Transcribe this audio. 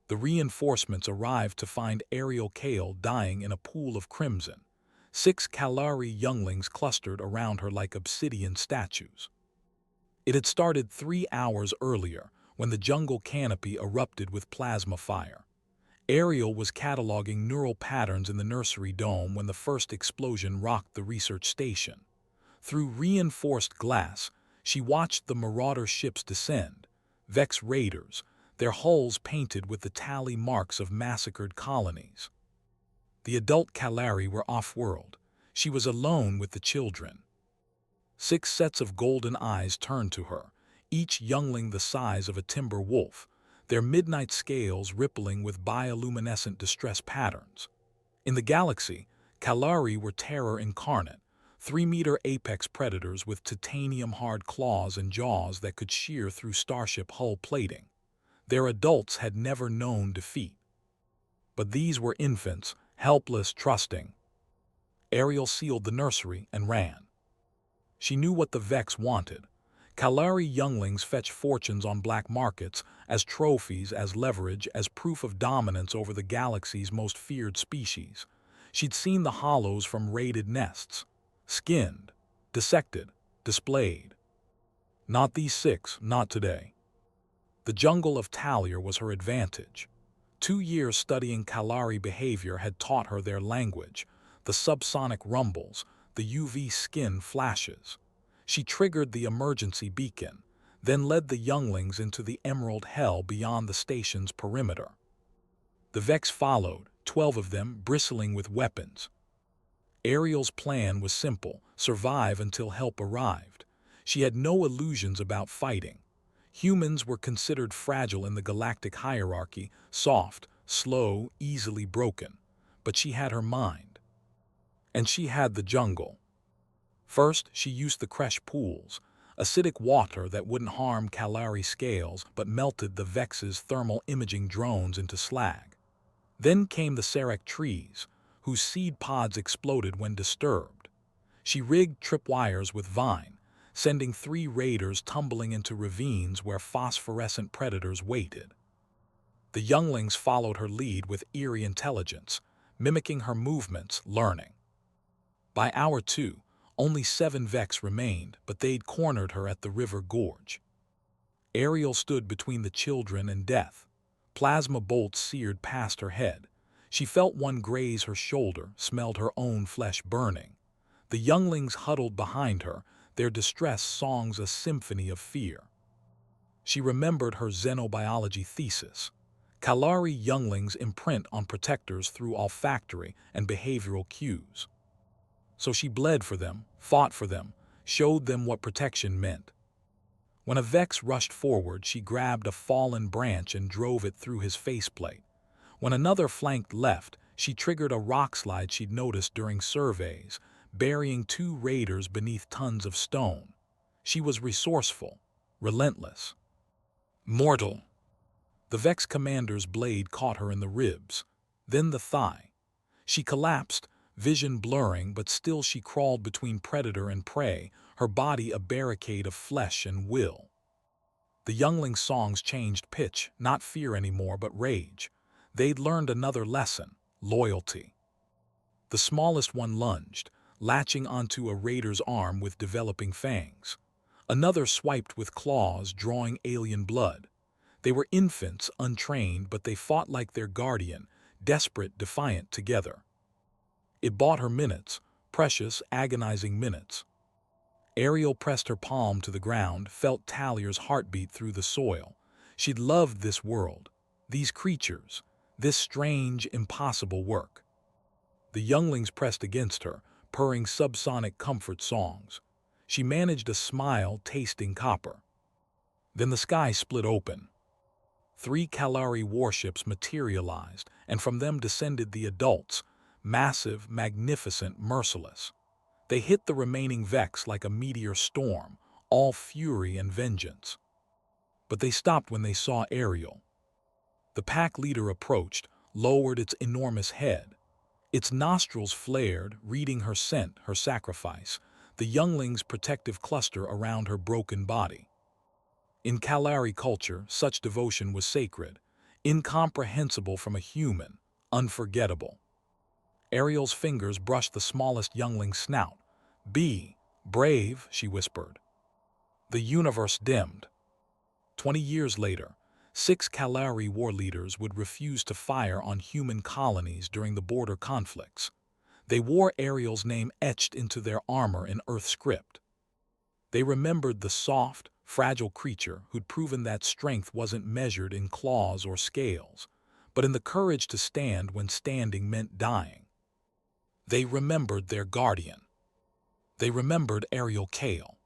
The reinforcements arrived to find Ariel Kale dying in a pool of crimson. 6 Kalari younglings clustered around her like obsidian statues. It had started 3 hours earlier, when the jungle canopy erupted with plasma fire. Ariel was cataloging neural patterns in the nursery dome when the first explosion rocked the research station. Through reinforced glass, she watched the marauder ships descend, Vex raiders, their hulls painted with the tally marks of massacred colonies. The adult Kalari were off-world. She was alone with the children. 6 sets of golden eyes turned to her, each youngling the size of a timber wolf, their midnight scales rippling with bioluminescent distress patterns. In the galaxy, Kalari were terror incarnate, 3-meter apex predators with titanium-hard claws and jaws that could shear through starship hull plating. Their adults had never known defeat. But these were infants, helpless, trusting. Ariel sealed the nursery and ran. She knew what the Vex wanted. Kalari younglings fetch fortunes on black markets, as trophies, as leverage, as proof of dominance over the galaxy's most feared species. She'd seen the hollows from raided nests. Skinned, dissected, displayed. Not these 6, not today. The jungle of Talia was her advantage. 2 years studying Kalari behavior had taught her their language, the subsonic rumbles, the UV skin flashes. She triggered the emergency beacon, then led the younglings into the emerald hell beyond the station's perimeter. The Vex followed, 12 of them bristling with weapons. Ariel's plan was simple: survive until help arrived. She had no illusions about fighting. Humans were considered fragile in the galactic hierarchy, soft, slow, easily broken. But she had her mind. And she had the jungle. First, she used the Kresh pools, acidic water that wouldn't harm Kalari scales but melted the Vex's thermal imaging drones into slag. Then came the Sarek trees, whose seed pods exploded when disturbed. She rigged tripwires with vine, sending 3 raiders tumbling into ravines where phosphorescent predators waited. The younglings followed her lead with eerie intelligence, mimicking her movements, learning. By hour 2, only 7 Vex remained, but they'd cornered her at the river gorge. Ariel stood between the children and death. Plasma bolts seared past her head. She felt one graze her shoulder, smelled her own flesh burning. The younglings huddled behind her, their distress songs a symphony of fear. She remembered her xenobiology thesis. Kalari younglings imprint on protectors through olfactory and behavioral cues. So she bled for them, fought for them, showed them what protection meant. When a Vex rushed forward, she grabbed a fallen branch and drove it through his faceplate. When another flanked left, she triggered a rockslide she'd noticed during surveys, burying 2 raiders beneath tons of stone. She was resourceful, relentless. Mortal. The Vex commander's blade caught her in the ribs, then the thigh. She collapsed, vision blurring, but still she crawled between predator and prey, her body a barricade of flesh and will. The youngling's songs changed pitch, not fear anymore, but rage. They'd learned another lesson: loyalty. The smallest one lunged, latching onto a raider's arm with developing fangs. Another swiped with claws, drawing alien blood. They were infants, untrained, but they fought like their guardian, desperate, defiant together. It bought her minutes, precious, agonizing minutes. Ariel pressed her palm to the ground, felt Talia's heartbeat through the soil. She'd loved this world, these creatures, this strange, impossible work. The younglings pressed against her, purring subsonic comfort songs. She managed a smile, tasting copper. Then the sky split open. 3 Kalari warships materialized, and from them descended the adults, massive, magnificent, merciless. They hit the remaining Vex like a meteor storm, all fury and vengeance. But they stopped when they saw Ariel. The pack leader approached, lowered its enormous head. Its nostrils flared, reading her scent, her sacrifice, the youngling's protective cluster around her broken body. In Kalari culture, such devotion was sacred. incomprehensible from a human, unforgettable. Ariel's fingers brushed the smallest youngling's snout. "Be brave," she whispered. The universe dimmed. 20 years later, 6 Kalari war leaders would refuse to fire on human colonies during the border conflicts. They wore Ariel's name etched into their armor in Earth script. They remembered the soft, fragile creature who'd proven that strength wasn't measured in claws or scales, but in the courage to stand when standing meant dying. They remembered their guardian. They remembered Ariel Kale.